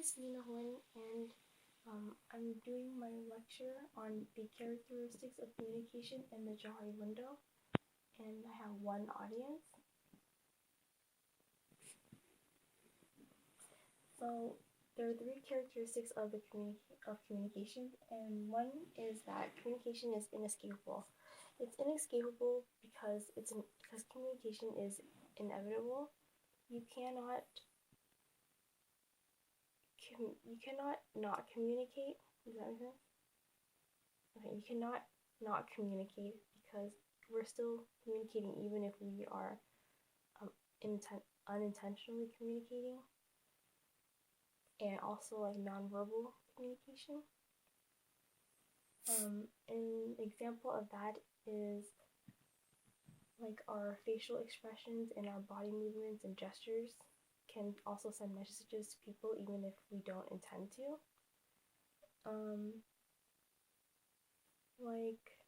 is Huynh, and I'm doing my lecture on the characteristics of communication in the Johari window, and I have one audience. So there are three characteristics of communication, and one is that communication is inescapable. It's inescapable because because communication is inevitable. You cannot not communicate. Does that make sense? Okay, you cannot not communicate because we're still communicating even if we are unintentionally communicating, and also like nonverbal communication. An example of that is like our facial expressions and our body movements and gestures can also send messages to people even if we don't intend to. Like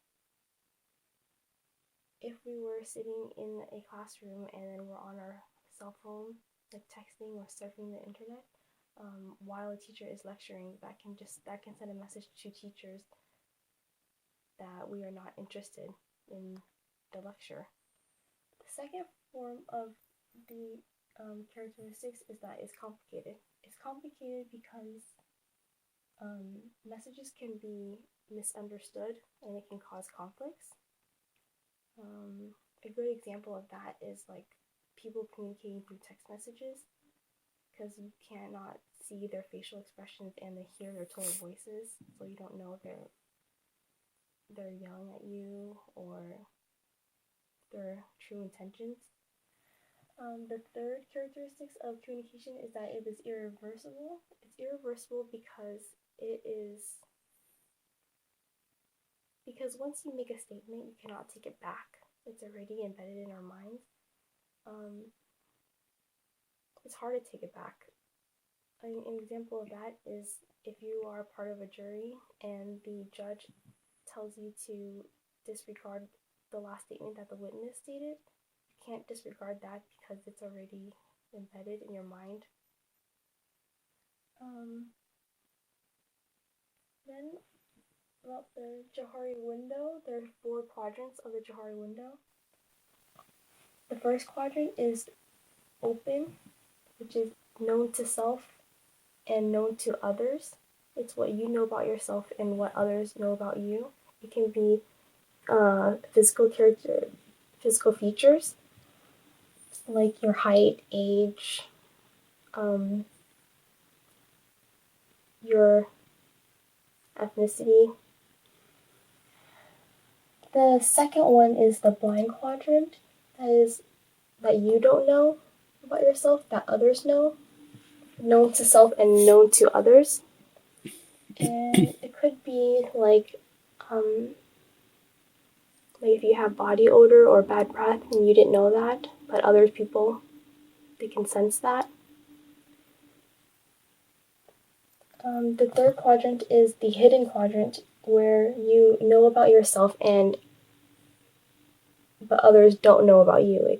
if we were sitting in a classroom and then we're on our cell phone, like texting or surfing the internet, while a teacher is lecturing, that can send a message to teachers that we are not interested in the lecture. The second form of the characteristics is that it's complicated. It's complicated because messages can be misunderstood and it can cause conflicts. A good example of that is like people communicating through text messages, because you cannot see their facial expressions and they hear their tone of voices, so you don't know if they're yelling at you or their true intentions. The third characteristics of communication is that it is irreversible. It's irreversible because once you make a statement, you cannot take it back. It's already embedded in our minds. It's hard to take it back. An example of that is if you are part of a jury and the judge tells you to disregard the last statement that the witness stated, you can't disregard that because it's already embedded in your mind. Then about the Johari window, there are 4 quadrants of the Johari window. The first quadrant is open, which is known to self and known to others. It's what you know about yourself and what others know about you. It can be physical features like your height, age, your ethnicity. The second one is the blind quadrant. That is that you don't know about yourself, that others know. Known to self and known to others. And it could be like if you have body odor or bad breath and you didn't know that, but other people, they can sense that. The third quadrant is the hidden quadrant, where you know about yourself but others don't know about you.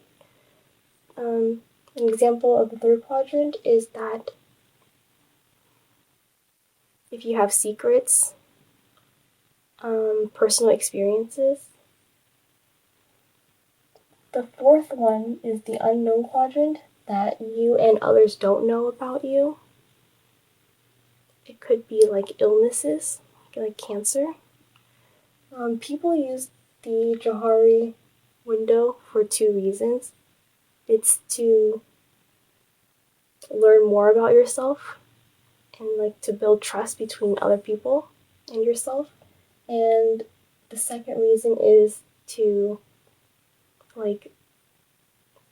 An example of the third quadrant is that if you have secrets, personal experiences. The fourth one is the unknown quadrant, that you and others don't know about you. It could be like illnesses, like cancer. People use the Johari window for 2 reasons. It's to learn more about yourself and like to build trust between other people and yourself. And the second reason is to, like,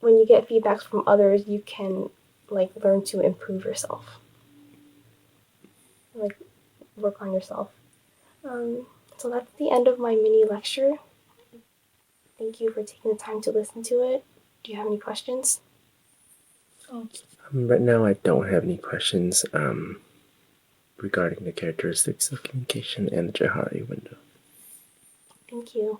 when you get feedback from others, you can like learn to improve yourself, like work on yourself. So that's the end of my mini lecture. Thank you for taking the time to listen to it. Do you have any questions? Right now, I don't have any questions regarding the characteristics of communication and the Johari window. Thank you.